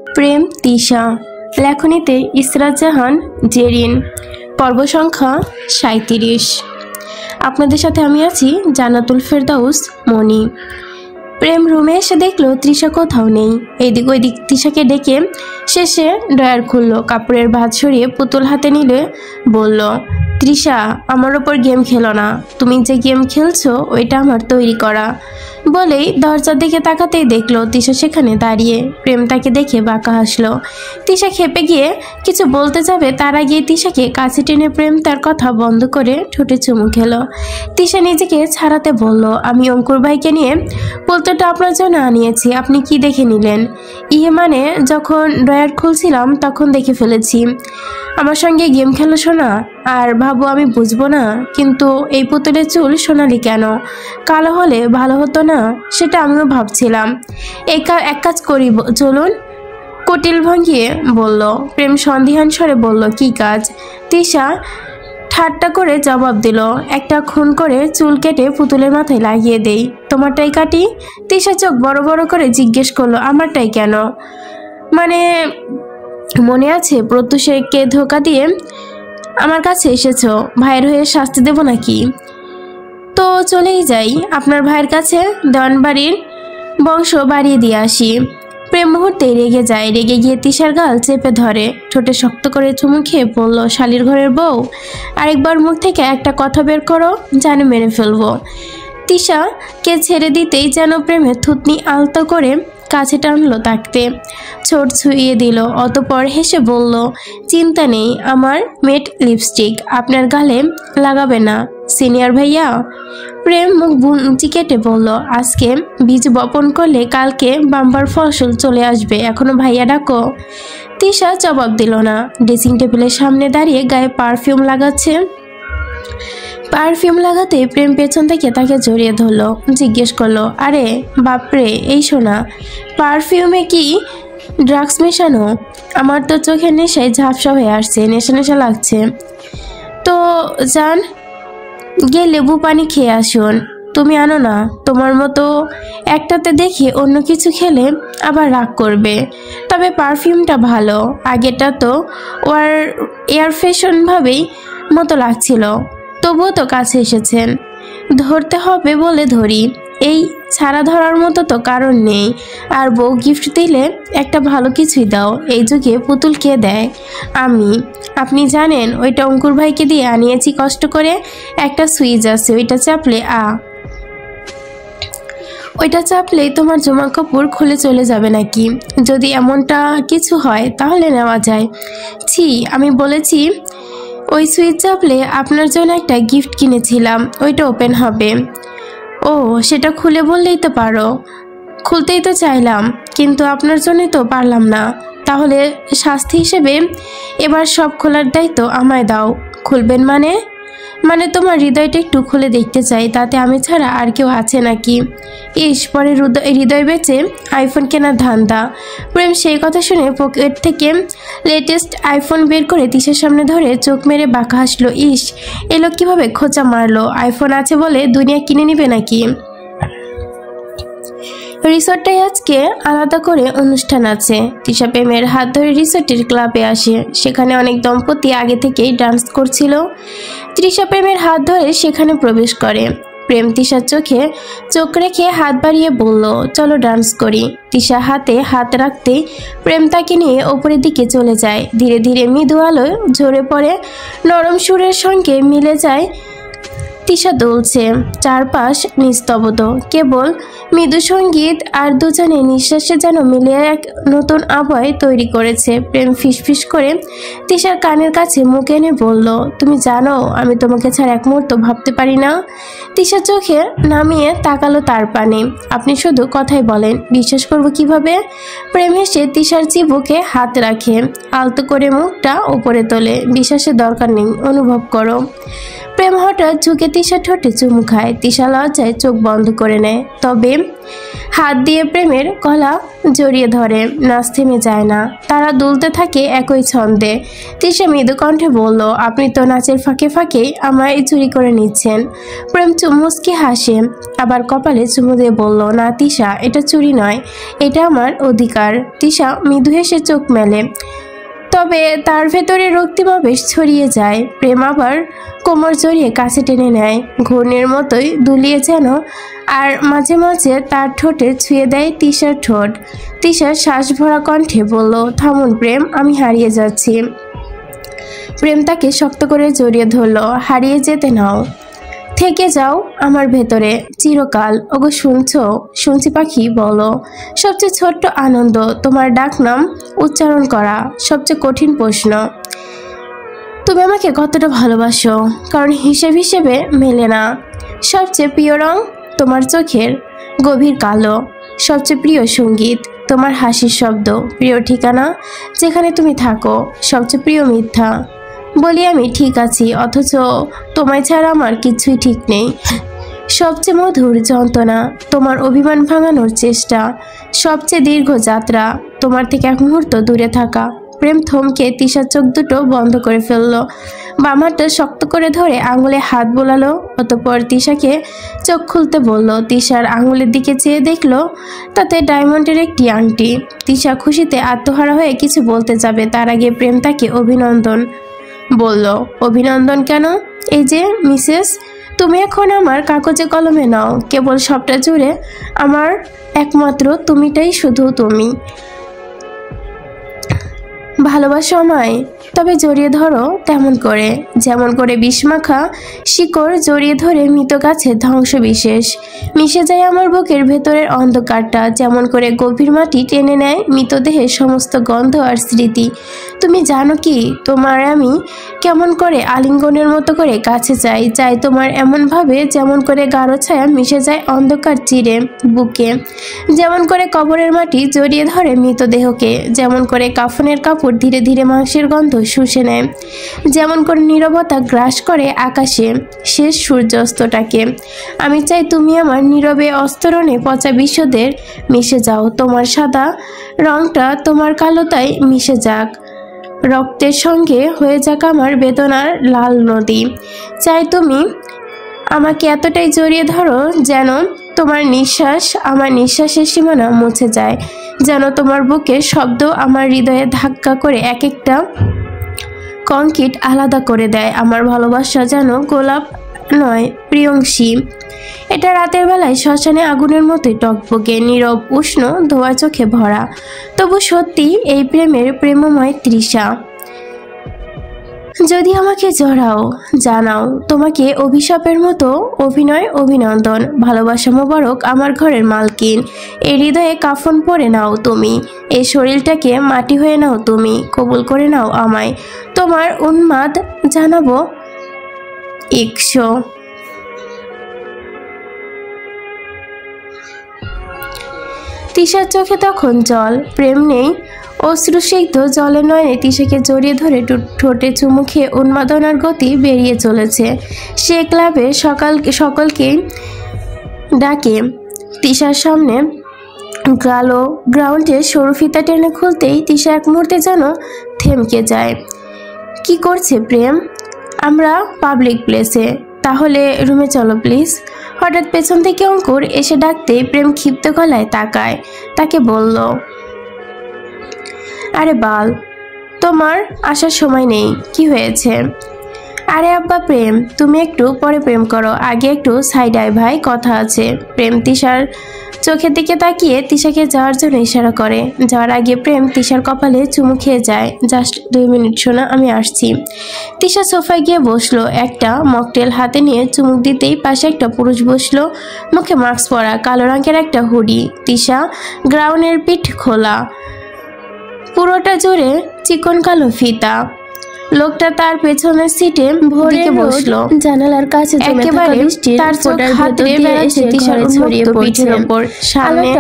প্রেম তিশা, লেখনীতে ইসরাত জাহান জেরিন, পর্ব সংখ্যা 37। আপনাদের সাথে আমি আছি জান্নাতুল ফেরদাউস মনি। প্রেম রুমে এসে দেখলো তৃষা কোথাও নেই। এদিক ওইদিক তৃষাকে ডেকে শেষে ড্রয়ার খুললো, কাপড়ের ভাঁজ সরিয়ে পুতুল হাতে নিলে বলল, তৃষা, আমার ওপর গেম খেলো না, তুমি যে গেম খেলছো ওইটা আমার তৈরি করা। বলেই দরজার দিকে তাকাতেই দেখলো তৃষা সেখানে দাঁড়িয়ে। প্রেম তাকে দেখে বাঁকা হাসলো। তৃষা খেপে গিয়ে কিছু বলতে যাবে, তার আগে তৃষাকে কাছে টেনে প্রেম তার কথা বন্ধ করে ঠোঁটে চুমু খেলো। তৃষা নিজেকে ছাড়াতে বলল, আমি অঙ্কুর ভাইকে নিয়ে পুতুলটা আপনার জন্য আনিয়েছি, আপনি কি দেখে নিলেন? মানে যখন ড্রয়ার খুলছিলাম তখন দেখে ফেলেছি। আমার সঙ্গে গেম খেলো শোনা, আর ভাবো আমি বুঝবো না? কিন্তু এই পুতুলের চুল সোনালি কেন? কালো হলে ভালো হতো না? সেটা আমিও ভাবছিলাম। এক কাজ করি, চলুন। কুটিল ভঙ্গিয়ে বলল। প্রেম সন্দিহান স্বরে বলল, কি কাজ? তৃষা ঠাট্টা করে জবাব দিল, একটা খুন করে চুল কেটে পুতুলের মাথায় লাগিয়ে দেই। তোমারটাই কাটি? তৃষা চোখ বড় বড় করে জিজ্ঞেস করলো, আমারটাই কেন? মানে মনে আছে প্রত্যুষকে ধোকা দিয়ে আমার কাছে এসেছো, ভাইয়ের হয়ে শাস্তি দেব নাকি? তো চলেই যাই, আপনার ভাইয়ের কাছে দেওয়ানবাড়ির বংশ বাড়িয়ে দিয়ে আসি। প্রেম মুহূর্তেই রেগে যায়। রেগে গিয়ে তৃষার গাল চেপে ধরে, ঠোঁটে শক্ত করে চুমু খেয়ে বলল, শালির ঘরের বউ, আরেকবার মুখ থেকে একটা কথা বের করো, জানে মেরে ফেলবো। তৃষাকে ছেড়ে দিতেই যেন প্রেমের থুতনি আলতো করে কাছে টানলো তাকতে, ছোট ছুঁয়ে দিল। অতপর হেসে বলল, চিন্তা নেই, আমার মেট লিপস্টিক আপনার গালে লাগাবে না সিনিয়র ভাইয়া। প্রেম মুখ বুঞ্চি কেটে বলল, আজকে বীজ বপন করলে কালকে বাম্পার ফসল চলে আসবে, এখনো ভাইয়া ডাকো? তৃষা জবাব দিল না। ড্রেসিং টেবিলের সামনে দাঁড়িয়ে গায়ে পারফিউম লাগাচ্ছে। পারফিউম লাগাতে প্রেম পেছন থেকে তাকে জড়িয়ে ধরলো, জিজ্ঞেস করলো, আরে বাপরে, এই শোনা, পারফিউমে কি ড্রাগস মেশানো? আমার তো চোখের নেশায় ঝাপসা হয়ে আসছে, নেশা নেশা লাগছে। তো যান গিয়ে লেবু পানি খেয়ে আসুন। তুমি আনো না, তোমার মতো একটাতে দেখে অন্য কিছু খেলে আবার রাগ করবে। তবে পারফিউমটা ভালো, আগেটা তো এয়ার ফ্রেশন ভাবেই মতো লাগছিল। তবুও তো কাছে এসেছেন, ধরতে হবে বলে ধরি, এই ছাড়া ধরার মতো তো কারণ নেই। আর বউ গিফট দিলে একটা ভালো কিছুই দাও, এই যুগে পুতুল কে দেয়? আমি। আপনি জানেন ওইটা অঙ্কুর ভাইকে দিয়ে আনিয়েছি কষ্ট করে। একটা সুইচ আছে, ওইটা চাপলেই তোমার জামা কাপড় খুলে চলে যাবে নাকি? যদি এমনটা কিছু হয় তাহলে নেওয়া যায়। ছি, আমি বলেছি ওই সুইচ চাপলে আপনার জন্য একটা গিফট কিনেছিলাম, ওইটা ওপেন হবে। ও, সেটা খুলে বললেই তো পারো। খুলতেই তো চাইলাম, কিন্তু আপনার জন্যই তো পারলাম না। তাহলে শাস্তি হিসেবে এবার সব খোলার দায়িত্ব আমায় দাও। খুলবেন মানে? তোমার হৃদয়টা একটু খুলে দেখতে চাই, তাতে আমি ছাড়া আর কেউ আছে নাকি? পরে হৃদয় বেচে আইফোন কেনার ধান্দা। প্রেম সেই কথা শুনে পকেট থেকে লেটেস্ট আইফোন বের করে তৃষার সামনে ধরে চোখ মেরে বাঁকা হাসলো। এলো কিভাবে খোঁচা মারলো? আইফোন আছে বলে দুনিয়া কিনে নিবে নাকি? রিসোর্টটায় আজকে আলাদা করে অনুষ্ঠান আছে। তৃষা প্রেমের হাত ধরে রিসোর্টের ক্লাবে আসে। সেখানে অনেক দম্পতি আগে থেকেই ডান্স করছিল। তৃষা প্রেমের হাত ধরে সেখানে প্রবেশ করে। প্রেম তৃষার চোখে চোখ রেখে হাত বাড়িয়ে বলল, চলো ডান্স করি। তৃষা হাতে হাত রাখতেই প্রেম তাকে নিয়ে ওপরের দিকে চলে যায়। ধীরে ধীরে মৃদু আলো ঝরে পড়ে, নরম সুরের সঙ্গে মিলে যায়। তৃষা দুলছে, চারপাশ নিস্তব্ধ, কেবল মৃদু সঙ্গীত আর দুজনে নিঃশ্বাসে যেন মিলে এক নতুন আবয় তৈরি করেছে। প্রেম ফিসফিস করে তৃষার কানের কাছে মুখ এনে বলল, তুমি জানো আমি তোমাকে ছাড়া এক মুহূর্ত ভাবতে পারি না। তৃষা চোখে নামিয়ে তাকালো তার পানে। আপনি শুধু কথাই বলেন, বিশ্বাস করব কিভাবে? প্রেম হেসে তৃষার চিবুকে হাত রাখে, আলতো করে মুখটা উপরে তোলে। বিশ্বাসের দরকার নেই, অনুভব করো। প্রেম হঠাৎ ঝুঁকে তিশার ঠোঁটে চুমু খায়। তিশা লজ্জায় চোখ বন্ধ করে নেয়, তবে হাত দিয়ে প্রেমের গলা জড়িয়ে ধরে। নাচ থেমে যায় না, তারা দুলতে থাকে একই ছন্দে। তিশা মৃদু কণ্ঠে বলল, আপনি তো নাচের ফাঁকে ফাঁকেই আমায় চুরি করে নিচ্ছেন। প্রেম মুচকি হাসে, আবার কপালে চুমু দিয়ে বলল, না তিশা, এটা চুরি নয়, এটা আমার অধিকার। তিশা মৃদু হেসে চোখ মেলে, তবে তার ভেতরে রক্তিমাবেশ ছড়িয়ে যায়। প্রেম আবার কোমর জড়িয়ে কাছে টেনে নেয়, ঘূর্ণির মতোই দুলিয়ে যেন, আর মাঝে মাঝে তার ঠোঁটে ছুঁয়ে দেয় তিশার ঠোঁট। তিশার শ্বাস ভরা কণ্ঠে বলল, থামুন প্রেম, আমি হারিয়ে যাচ্ছি। প্রেম তাকে শক্ত করে জড়িয়ে ধরল, হারিয়ে যেতে নাও, থেকে যাও আমার ভেতরে চিরকাল। ওগো শুনছো? শুনছি পাখি, বলো। সবচেয়ে ছোট্ট আনন্দ তোমার ডাক নাম উচ্চারণ করা, সবচেয়ে কঠিন প্রশ্ন তুমি আমাকে কতটা ভালোবাসো, কারণ হিসেব হিসেবে মেলে না। সবচেয়ে প্রিয় রং তোমার চোখের গভীর কালো, সবচেয়ে প্রিয় সঙ্গীত তোমার হাসির শব্দ, প্রিয় ঠিকানা যেখানে তুমি থাকো, সবচেয়ে প্রিয় মিথ্যা বলি আমি ঠিক আছি অথচ তোমায় ছাড়া আমার কিছুই ঠিক নেই। সবচেয়ে মধুর যন্ত্রণা তোমার অভিমান ভাঙানোর চেষ্টা, সবচেয়ে দীর্ঘ যাত্রা তোমার থেকে এক মুহূর্ত দূরে থাকা। প্রেম থমকে তিশার চোখ দুটো বন্ধ করে ফেললো, বাম হাতটা শক্ত করে ধরে আঙুলে হাত বোলালো। অতঃপর তিশাকে চোখ খুলতে বলল। তিশার আঙুলের দিকে চেয়ে দেখলো তাতে ডায়মন্ডের একটি আংটি। তিশা খুশিতে আত্মহারা হয়ে কিছু বলতে যাবে, তার আগে প্রেম তাকে অভিনন্দন বলল। অভিনন্দন কেন? এই যে মিসেস, তুমি এখন আমার কাগজে কলমে নাও, কেবল সবটা জুড়ে আমার একমাত্র তুমিটাই, শুধু তুমি। ভালোবাসো আমায়? তবে জড়িয়ে ধরো তেমন করে, যেমন করে বিষমাখা শিকড় জড়িয়ে ধরে মৃত গাছের ধ্বংস বিশেষ। মিশে যায় আমার বুকের ভেতরের অন্ধকারটা, যেমন করে গভীর মাটি টেনে নেয় মৃতদেহের সমস্ত গন্ধ আর স্মৃতি। তুমি জানো কি, তোমার আমি কেমন করে আলিঙ্গনের মতো করে কাছে চাই, চাই তোমার এমনভাবে যেমন করে গাঢ় ছায়া মিশে যায় অন্ধকার চিরে বুকে, যেমন করে কবরের মাটি জড়িয়ে ধরে মৃতদেহকে, যেমন করে কাফনের কাপড় ধীরে ধীরে মাংসের গন্ধ শুষে নেয়, যেমন করে নীরবতা গ্রাস করে আকাশে শেষ সূর্যাস্তটাকে। আমি চাই তুমি আমার নীরবে অস্তরণে পচা বিশ্বদের মিশে যাও, তোমার সাদা রংটা তোমার কালোতায় মিশে যাক, রক্তের সঙ্গে হয়ে যাক আমার বেদনার লাল নদী। চাই তুমি আমাকে এতটাই জড়িয়ে ধরো যেন তোমার নিঃশ্বাস আমার নিঃশ্বাসের সীমানা মুছে যায়, যেন তোমার বুকের শব্দ আমার হৃদয়ে ধাক্কা করে এক একটা কংক্রিট আলাদা করে দেয়। আমার ভালোবাসা যেন গোলাপ নয় প্রিয়ংশী, এটা রাতের বেলায় শ্মশানে আগুনের মতোই টকবকে, নীরব উষ্ণ ধোয়া চোখে ভরা, তবু সত্যি এই প্রেমের প্রেমময় তৃষা। যদি আমাকে জড়াও, জানাও তোমাকে অভিশাপের মতো অভিনয় অভিনন্দন, ভালোবাসা মোবারক আমার ঘরের মালকিন। এই হৃদয়ে কাফন পরে নাও তুমি, এই শরীরটাকে মাটি হয়ে নাও তুমি, কবুল করে নাও আমায়, তোমার উন্মাদ জানাবো 100। তিশার চোখে তখন জল, প্রেম নেই, অশ্রুসিক্ত জলের নয়নে তিশাকে জড়িয়ে ধরে ঠোঁটে চুমু খেয়ে উন্মাদনার গতি বেরিয়ে চলেছে। সে ক্লাবে সকলকেই ডাকে। তিশার সামনে গ্রাউন্ডে সরু ফিতা টেনে খুলতেই তিশা এক মুহূর্তে যেন থমকে যায়। কি করছে প্রেম? আমরা পাবলিক প্লেসে, তাহলে রুমে চলো প্লিজ। হঠাৎ পেছন থেকে অঙ্কুর এসে ডাকতেই প্রেম ক্ষিপ্ত গলায় তাকায়, তাকে বলল, আরে বাল, তোমার আসার সময় নেই, কি হয়েছে? আরে আব্বা প্রেম, তুমি একটু পরে প্রেম করো, আগে একটু সাইড আয় ভাই, কথা আছে। প্রেম তিশার চোখের দিকে তাকিয়ে তিশাকে যাওয়ার জন্য ইশারা করে। যাওয়ার আগে প্রেম তিশার কপালে চুমু খেয়ে যায়। জাস্ট 2 মিনিট শোনা, আমি আসছি। তিশা সোফায় গিয়ে বসলো, একটা মকটেল হাতে নিয়ে চুমুক দিতেই পাশে একটা পুরুষ বসলো, মুখে মাস্ক পরা, কালো রঙের একটা হুডি। তিশা গ্রাউন্ডের পিঠ খোলা, পুরোটা জুড়ে চিকন কালো ফিতা, লোকটা তার পেছনের সিটে দিকে বসলো। জানালার কাছে একেবারে তার চোখ হাতে বেড়াচ্ছে তিশার ছড়িয়ে পিঠের ওপর। সামনে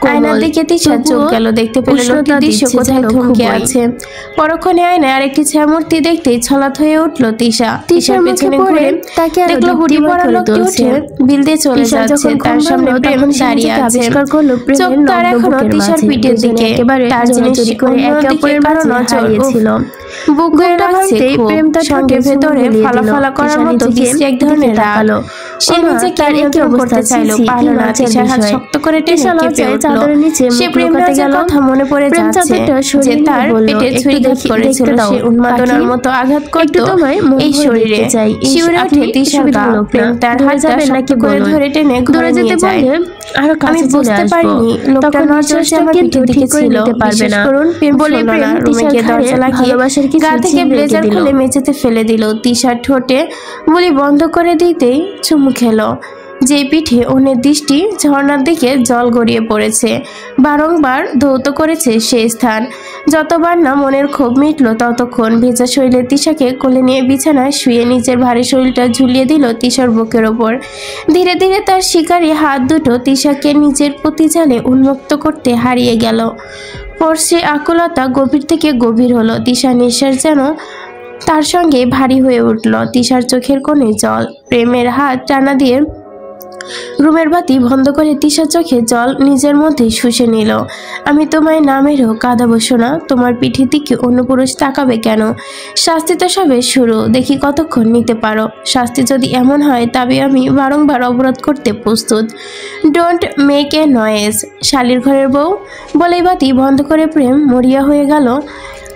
আয়নার দিকে তিশার চোখ গেল, দেখতে পেল লোকটি দৃশ্য কোথায় থমকে আছে। পরক্ষণে আয়নায় আরেকটি ছায়ামূর্তি দেখতেই ছলাৎ হয়ে উঠল তিশা। তিশার পেছনে ঘুরে দেখলো হুডি পরা লোকটি উঠে বিল দিয়ে চলে যাচ্ছে। তার সামনে প্রেম দাঁড়িয়ে আছে, চোখ তার এখনো তিশার পিঠের দিকে। তার জিনিস অন্যদিকে কারো নজর ছিল। বুক হয়ে রাখছে প্রেম তার সঙ্গে ভেতরে ফালাফালা করার মতো বিশ্রী এক ধরনের রাগ। সে নিজেকে নিয়ন্ত্রণ করতে চাইল, পারল না। তিশার হাত শক্ত করে টেনে কেঁপে উঠল। সে প্রেম রাজের কথা মনে পড়ে যাচ্ছে, যে তার পেটে ছুরিঘাত করেছিল। সে উন্মাদনার মতো আঘাত করত এই শরীরে। শিউরে ওঠে তিশার গা। প্রেম তার হাতটা শক্ত করে ধরে টেনে ঘরে নিয়ে যায়। আমি বুঝতে পারিনি লোকটা নজর আমার পিঠের দিকে ছিল। বিশ্বাস করুন, প্রেম বলে না। রুমে গিয়ে দরজা লাগিয়ে গা থেকে ব্লেজার খুলে মেঝেতে ফেলে দিল। তিশার ঠোঁটে বুলি বন্ধ করে দিতেই চুমু খেলো। যে পিঠে অন্যের দৃষ্টি ঝর্ণার দিকে জল গড়িয়ে পড়েছে। বারংবার ধৌত করেছে সেই স্থান। যতবার না মনের ক্ষোভ মিটল, ততক্ষণ ভেজা শরীরে তিশাকে কোলে নিয়ে বিছানায় শুয়ে নিজের ভারী শরীরটা ঝুলিয়ে দিল তিশার বুকের ওপর। ধীরে ধীরে তার শিকারী হাত দুটো তিশাকে নিজের প্রতিজালে উন্মুক্ত করতে হারিয়ে গেল। পরশে আকুলতা গভীর থেকে গভীর হলো। তিশার নিঃশ্বাস যেন তার সঙ্গে ভারী হয়ে উঠল। তিশার চোখের কোণে জল। প্রেমের হাত টানা দিয়ে রুমের বাতি বন্ধ করে তিশার চোখে জল নিজের মধ্যে শুষে নিল। আমি তোমায় না মেরেও কাঁদাবো সোনা। তোমার পিঠের দিকে অন্য পুরুষ তাকাবে কেন? শাস্তি তো সবে শুরু, দেখি কতক্ষণ নিতে পারো। শাস্তি যদি এমন হয় তবে আমি বারংবার অবরোধ করতে প্রস্তুত। Don't make a noise. শালির ঘরের বউ বলেই বাতি বন্ধ করে প্রেম মরিয়া হয়ে গেল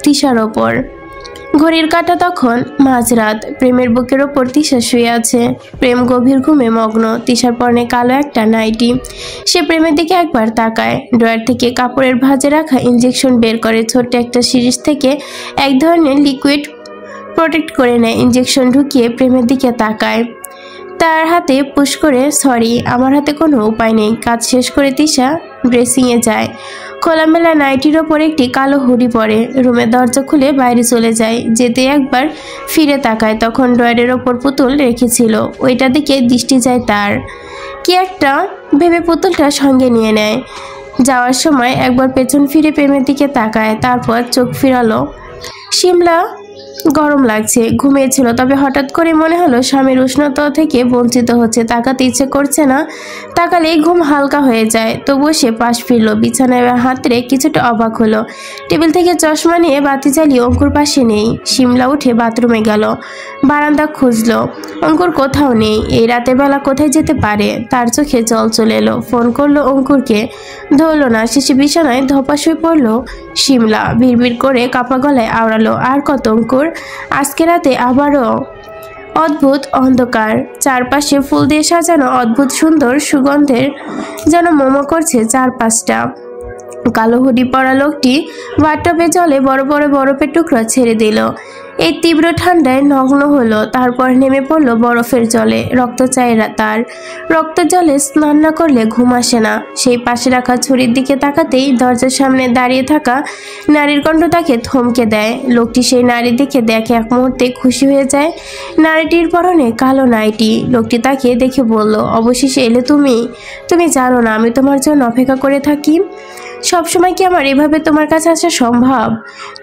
তিশার ওপর। ঘড়ির কাঁটা তখন মাঝরাত। প্রেমের বুকের ওপর তিশা শুয়ে আছে। প্রেম গভীর ঘুমে মগ্ন। তিশার পরনে কালো একটা নাইটি। সে প্রেমের দিকে একবার তাকায়। ড্রয়ার থেকে কাপড়ের ভাঁজে রাখা ইঞ্জেকশন বের করে ছোট্ট একটা সিরিজ থেকে এক ধরনের লিকুইড প্রোটেক্ট করে নেয়। ইঞ্জেকশন ঢুকিয়ে প্রেমের দিকে তাকায়। তার হাতে পুশ করে, সরি আমার হাতে কোনো উপায় নেই। কাজ শেষ করে তিশা ড্রেসিংয়ে যায়। খোলামেলা নাইটির ওপর একটি কালো হুডি পরে রুমের দরজা খুলে বাইরে চলে যায়। যেতে একবার ফিরে তাকায়, তখন ড্রয়ারের ওপর পুতুল রেখেছিল। ওইটা দিকে দৃষ্টি যায় তার। কি একটা ভেবে পুতুলটা সঙ্গে নিয়ে নেয়। যাওয়ার সময় একবার পেছন ফিরে প্রেমের দিকে তাকায়, তারপর চোখ ফিরালো। শিমলা গরম লাগছে, ঘুমিয়েছিল। তবে হঠাৎ করে মনে হলো স্বামীর উষ্ণতা থেকে বঞ্চিত হচ্ছে। তাকাতে ইচ্ছে করছে না, তাকালেই ঘুম হালকা হয়ে যায়। তবুও সে পাশ ফিরল। বিছানায় হাত রেখে কিছুটা অবাক হলো। টেবিল থেকে চশমা নিয়ে বাতি জ্বালিয়ে অঙ্কুর পাশে নেই। শিমলা উঠে বাথরুমে গেল। বারান্দা খুঁজলো, অঙ্কুর কোথাও নেই। এই রাতের বেলা কোথায় যেতে পারে? তার চোখে জল চলে এলো। ফোন করলো অঙ্কুরকে, ধরলো না। শেষে বিছানায় ধপাস হয়ে পড়লো শিমলা। বিড়বিড় করে কাপা গলায় আওড়ালো, আর কত অঙ্কুর? আজকে রাতে আবারও? অদ্ভুত অন্ধকার, চারপাশে ফুল দিয়ে সাজানো অদ্ভুত সুন্দর সুগন্ধের যেন মোমো করছে চারপাশটা। কালো হুডি পরা লোকটি বাথটবে জলে বড় বড় বরফের টুকরা ছেড়ে দিল। এই তীব্র ঠান্ডায় নগ্ন হলো, তারপর নেমে পড়লো বরফের জলে। রক্ত চায় তার। রক্তের জলে স্নান না করলে ঘুম আসে না। সেই পাশে রাখা ছুরির দিকে তাকাতেই দরজার সামনে দাঁড়িয়ে থাকা নারীর কণ্ঠ তাকে থমকে দেয়। লোকটি সেই নারীর দিকে দেখে এক মুহূর্তে খুশি হয়ে যায়। নারীটির পরনে কালো নাইটি। লোকটি তাকে দেখে বলল, অবশেষে এলে তুমি? তুমি জানো না আমি তোমার জন্য অপেক্ষা করে থাকি। সবসময় কি আমার এভাবে তোমার কাছে আসা সম্ভব?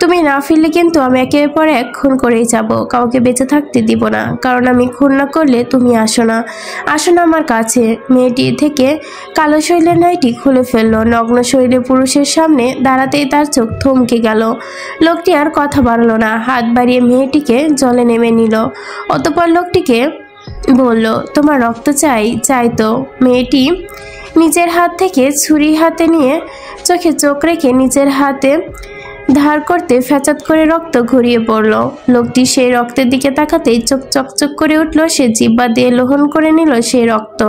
তুমি না ফিরলে কিন্তু আমি একের পর এক খুন করেই যাব। কাউকে বেঁচে থাকতে দিব না, কারণ আমি খুন না করলে তুমি আসো না। আসো না আমার কাছে। মেয়েটি থেকে কালো শরীরের নাইটি খুলে ফেললো। নগ্ন শরীরে পুরুষের সামনে দাঁড়াতেই তার চোখ থমকে গেল। লোকটি আর কথা বাড়ালো না, হাত বাড়িয়ে মেয়েটিকে জলে নেমে নিল। অতঃপর লোকটিকে বলল, তোমার রক্ত চাই? চাই তো। মেয়েটি নিজের হাত থেকে ছুরি হাতে নিয়ে চোখে চোখ রেখে নিজের হাতে ধার করতে ফ্যাচাত করে রক্ত ঘুরিয়ে পড়ল। লোকটি সেই রক্তের দিকে তাকাতেই চোখ চকচক করে উঠল। সে জিহ্বা দিয়ে লোহন করে নিল সেই রক্ত।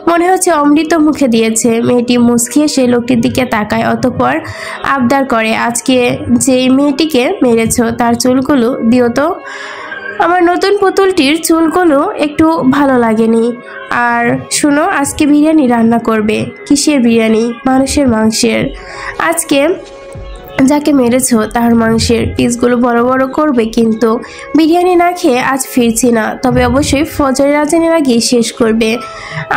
মনে হচ্ছে অমৃত মুখে দিয়েছে। মেয়েটি মুচকি এসে লোকটির দিকে তাকায়, অতঃপর আবদার করে, আজকে যেই মেয়েটিকে মেরেছ তার চুলগুলো দিও তো। আমার নতুন পুতুলটির চুলগুলো একটু ভালো লাগেনি। আর শুনো, আজকে বিরিয়ানি রান্না করবে। কিসের বিরিয়ানি? মানুষের মাংসের। আজকে যাকে মেরেছো তার মাংসের পিসগুলো বড় বড় করবে, কিন্তু বিরিয়ানি না খেয়ে আজ ফিরছি না। তবে অবশ্যই ফজরের আজানের আগে শেষ করবে।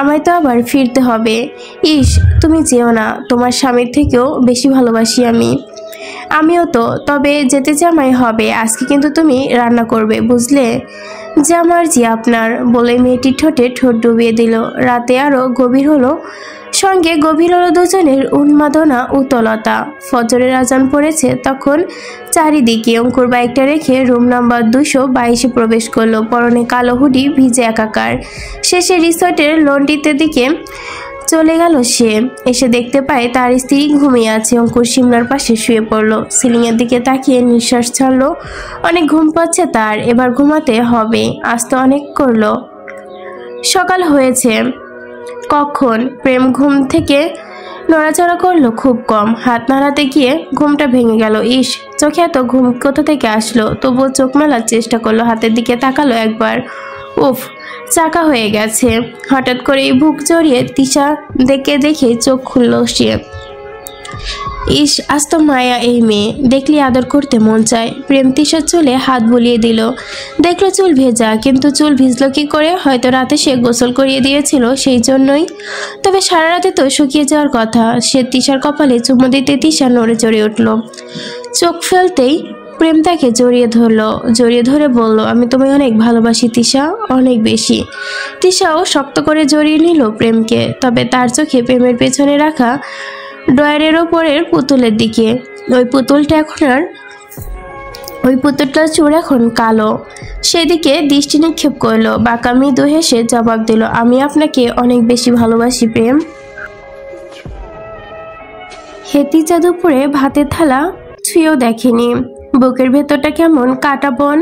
আমায় তো আবার ফিরতে হবে। ইস, তুমি যেও না, তোমার স্বামীর থেকেও বেশি ভালোবাসি আমি। আমিও তো, তবে যেতে জামাই হবে। আজকে কিন্তু তুমি রান্না করবে, বুঝলে? যা মার্জি আপনার, বলে মেয়েটির ঠোঁটে ঠোঁট ডুবিয়ে দিল। রাতে আরো গভীর হলো, সঙ্গে গভীর হলো দুজনের উন্মাদনা উতলতা। ফজরের আজান পড়েছে তখন। চারিদিকে অঙ্কুর বাইকটা রেখে রুম নাম্বার 222 প্রবেশ করলো। পরনে কালো হুডি, ভিজে একাকার। শেষে রিসর্টের লন্ড্রিতে দিকে চলে গেল সে। এসে দেখতে পায় তার স্ত্রী ঘুমিয়ে আছে। অঙ্কুর সিমলার পাশে শুয়ে পড়লো, সিলিংয়ের দিকে তাকিয়ে নিঃশ্বাস ছাড়লো। অনেক ঘুম পাচ্ছে তার, এবার ঘুমাতে হবে। আজ তো অনেক করলো। সকাল হয়েছে কখন? প্রেম ঘুম থেকে নড়াচড়া করলো খুব কম। হাত নাড়াতে গিয়ে ঘুমটা ভেঙে গেল। ইস, চোখে এত ঘুম কোথা থেকে আসলো? তবুও চোখ মেলার চেষ্টা করলো, হাতের দিকে তাকালো একবার। উফ, চাকা হয়ে গেছে। হঠাৎ করে বুক জড়িয়ে তিশা দেখে চোখ খুলল সে। ইস, আজ তো মায়া এই মেয়ে, দেখলে আদর করতে মন চায়। প্রেম তিশার চুলে হাত বুলিয়ে দিল। দেখলো চুল ভেজা, কিন্তু চুল ভিজলো কি করে? হয়তো রাতে সে গোসল করিয়ে দিয়েছিল, সেই জন্যই। তবে সারা রাতে তো শুকিয়ে যাওয়ার কথা। সে তিশার কপালে চুমু দিতে তিশা নড়ে চড়ে উঠল। চোখ ফেলতেই প্রেম তাকে জড়িয়ে ধরলো। জড়িয়ে ধরে বলল, আমি তোমায় অনেক ভালোবাসি তিশা, অনেক বেশি। তিশাও শক্ত করে জড়িয়ে নিল প্রেমকে। তবে তার চোখে প্রেমের পেছনে রাখা ড্রয়ারের ওপরের পুতুলের দিকে। ওই পুতুলটার চুল এখন কালো। সেদিকে দৃষ্টি নিক্ষেপ করলো। বাঁকা মৃদু হেসে জবাব দিল, আমি আপনাকে অনেক বেশি ভালোবাসি প্রেম। হেতিজা দুপুরে ভাতের থালা ছুঁয়েও দেখেনি। বুকের ভেতরটা কেমন কাটা বন।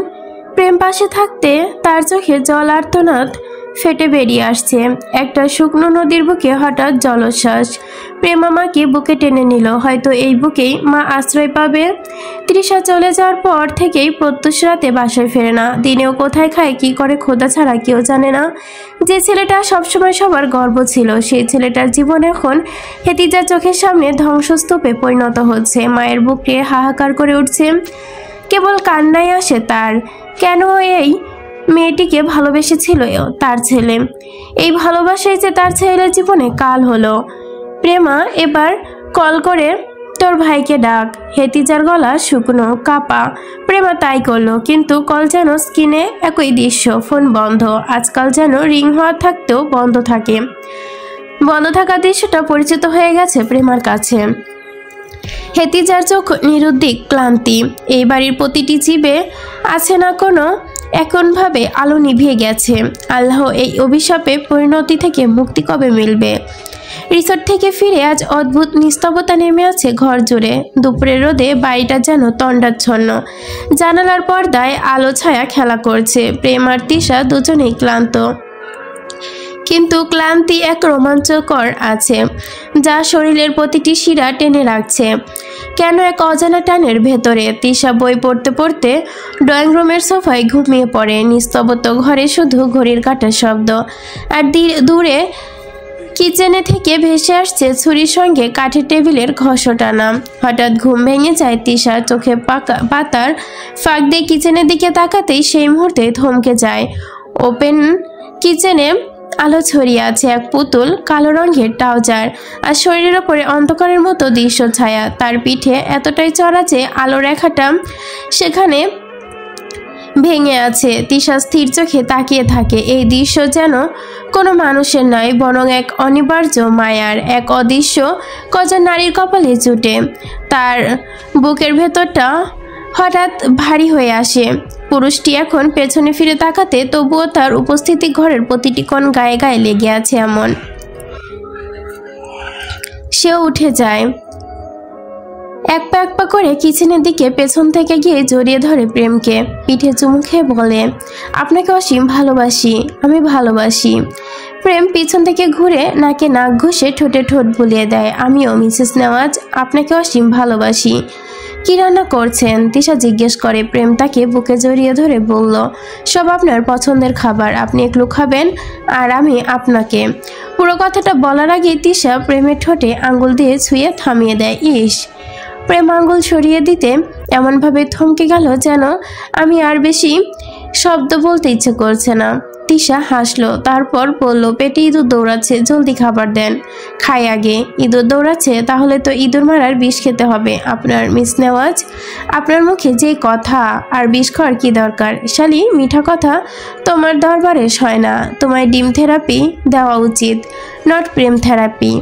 প্রেম পাশে থাকতে তার চোখে জল আর্তনাদ ফেটে বেরিয়ে আসছে। একটা শুকনো নদীর বুকে হঠাৎ জলোচ্ছ্বাস। প্রেম আমাকে বুকে টেনে নিল। হয়তো এই বুকেই মা আশ্রয় পাবে। তৃষা চলে যাওয়ার পর থেকেই প্রত্যুষ রাতে বাসায় ফেরে না। দিনেও কোথায় খায়, কি করে, খোদা ছাড়া কেউ জানে না। যে ছেলেটা সবসময় সবার গর্ব ছিল, সেই ছেলেটার জীবন এখন হেতিজার চোখের সামনে ধ্বংসস্তূপে পরিণত হচ্ছে। মায়ের বুকে হাহাকার করে উঠছে। কেবল কান্নাই আসে তার। কেন এই মেয়েটিকে ভালোবেসেছিল তার ছেলে? এই ভালোবাসাই যে তার ছেলের জীবনে কাল হলো। প্রেমা, এবার কল করে তোর ভাইকে ডাক। হেতিজার গলা শুকনো, কাপা। প্রেমা তাই করলো, কিন্তু কল যেন স্ক্রিনে একই দৃশ্য, ফোন বন্ধ। আজকাল যেন রিং হওয়া থাকতেও বন্ধ থাকা দৃশ্যটা পরিচিত হয়ে গেছে প্রেমার কাছে। হেতিজার চোখ নিরুদ্দিক, ক্লান্তি। এই বাড়ির প্রতিটি জীবে আছে না কোনো এমনভাবে আলো নিভিয়ে গেছে। আল্লাহ, এই অভিশাপে পরিণতি থেকে মুক্তি কবে মিলবে? রিসোর্ট থেকে ফিরে আজ অদ্ভুত নিস্তবতা নেমে আছে ঘর জুড়ে। দুপুরের রোদে বাড়িটা যেন তণ্ডাচ্ছন্ন। জানালার পর্দায় আলো ছায়া খেলা করছে। প্রেম আর তিশা দুজনেই ক্লান্ত, কিন্তু ক্লান্তি এক রোমাঞ্চকর আছে, যা শরীরের প্রতিটি শিরা টেনে রাখছে কেন এক অজানা টানের ভেতরে। তিশা বই পড়তে পড়তে ড্রয়িং রুমের সোফায় ঘুমিয়ে পড়ে। নিস্তব্ধ ঘরে শুধু ঘড়ির কাঁটার শব্দ, আর দূরে কিচেনে থেকে ভেসে আসছে ছুরির সঙ্গে কাঠের টেবিলের ঘষা টানা। হঠাৎ ঘুম ভেঙে যায় তিশার। চোখে পাতার ফাঁক দিয়ে কিচেনের দিকে তাকাতেই সেই মুহূর্তে থমকে যায়। ওপেন কিচেনে আলো ছড়িয়ে আছে এক পুতুল, কালো রঙের ট্রাউজার, আর শরীরের ওপরে অন্ধকারের মতো দৃশ্য ছায়া। তার পিঠে এতটাই চড়া যে আলো রেখাটা সেখানে ভেঙে আছে। তিশা স্থির চোখে তাকিয়ে থাকে। এই দৃশ্য যেন কোনো মানুষের নয়, বরং এক অনিবার্য মায়ার, এক অদৃশ্য কজন নারীর কপালে জুটে। তার বুকের ভেতরটা হঠাৎ ভারী হয়ে আসে। পুরুষটি এখন পেছনে ফিরে তাকাতে, তবুও তার উপস্থিতি ঘরের প্রতিটি কোণ গায়ে গায়ে লেগে আছে এমন। সেও উঠে যায়, এক পা করে কিচেনের দিকে পেছন থেকে গিয়ে জড়িয়ে ধরে প্রেমকে। পিঠে চুমু খেয়ে বলে, আপনাকে অসীম ভালোবাসি, আমি ভালোবাসি। প্রেম পিছন থেকে ঘুরে নাকে নাক ঘষে ঠোঁটে ঠোঁট বুলিয়ে দেয়। আমিও মিসেস নেওয়াজ আপনাকে অসীম ভালোবাসি। কি রান্না করছেন? তিশা জিজ্ঞেস করে। প্রেম তাকে বুকে জড়িয়ে ধরে বলল, সব আপনার পছন্দের খাবার, আপনি একটু খাবেন আর আমি আপনাকে। পুরো কথাটা বলার আগে তিশা প্রেমের ঠোঁটে আঙ্গুল দিয়ে ছুঁয়ে থামিয়ে দেয়। ইস, প্রেম আঙ্গুল সরিয়ে দিতে এমনভাবে থমকে গেল যেন আমি আর বেশি শব্দ বলতে ইচ্ছে করছে না। তিশা হাসলো, তারপর বলল, পেটে ইঁদুর দৌড়াচ্ছে, জলদি খাবার দেন। খাই আগে। ইঁদুর দৌড়াচ্ছে? তাহলে তো ইঁদুর মারার বিষ খেতে হবে আপনার, মিস নেওয়াজ। আপনার মুখে যে কথা, আর বিষ খাওয়ার কি দরকার? শালি, মিঠা কথা তোমার দরবারে হয় না। তোমায় ডিম থেরাপি দেওয়া উচিত, নট প্রেম থেরাপি।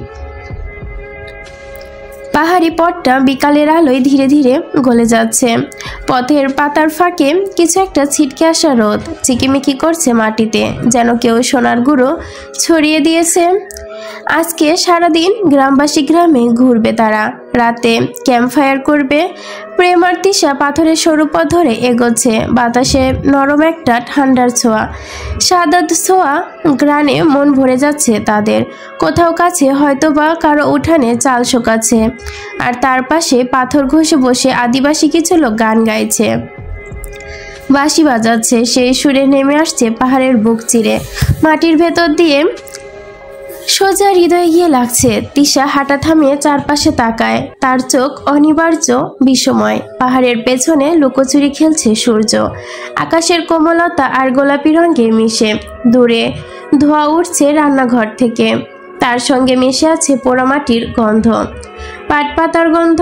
পাহাড়ি পথটা বিকালের আলোয় ধীরে ধীরে গলে যাচ্ছে। পথের পাতার ফাঁকে কিছু একটা ছিটকে আসা রোদ চিকিমিকি করছে মাটিতে, যেন কেউ সোনার গুঁড়ো ছড়িয়ে দিয়েছে। আজকে সারাদিন গ্রামবাসী গ্রামে ঘুরবে, তারা রাতে ক্যাম্পফায়ার করবে। প্রেম আর তিশা পাথরের সরু পথ ধরে এগোচ্ছে, বাতাসে নরম একটা ঠান্ডার ছোঁয়া, সাদা ছোঁয়া গ্রানে মন ভরে যাচ্ছে তাদের। কোথাও কাছে হয়তো বা কারো উঠানে চাল শোকাচ্ছে, আর তার পাশে পাথর ঘষে বসে আদিবাসী কিছু লোক গান গাইছে, বাঁশি বাজাচ্ছে। সেই সুরে নেমে আসছে পাহাড়ের বুক চিরে, মাটির ভেতর দিয়ে সোজা হৃদয়ে গিয়ে লাগছে। তিশা হাঁটা থামিয়ে চারপাশে তাকায়, তার চোখ অনিবার্য বিষময়। পাহাড়ের পেছনে লুকোচুরি খেলছে সূর্য, আকাশের কোমলতা আর গোলাপি রঙের মিশে। দূরে ধোঁয়া উঠছে রান্নাঘর থেকে, তার সঙ্গে মিশে আছে পোড়ামাটির গন্ধ, পাট পাতার গন্ধ।